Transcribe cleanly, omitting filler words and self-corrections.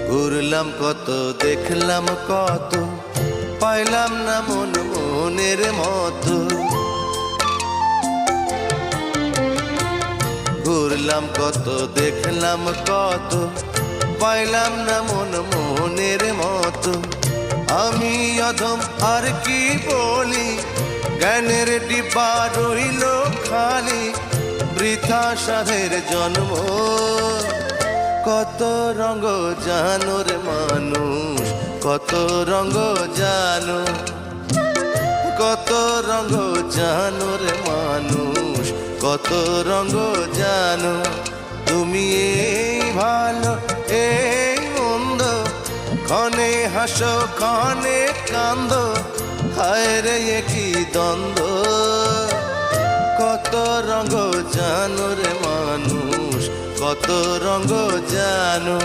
ঘুরলাম কত, দেখলাম কত, পাইলাম না মন মনের মতো। ঘুরলাম কত, দেখলাম কত, পাইলাম না মন মনের মতো। আমি অধম আর কি বলি, জ্ঞানের ডিব্বা রইল খালি, বৃথা সাধের জন্ম। কত রঙ জানো রে মানুষ, কত রঙ জানো, কত রঙ জানো রে মানুষ, কত রঙ জানো। তুমি এই ভালো এই মন্দ, ক্ষণে হাসো ক্ষণে কান্দো, হায় রে কি দ্বন্দ্ব। কত রঙ জানো রে মানুষ, কত রঙ জানো।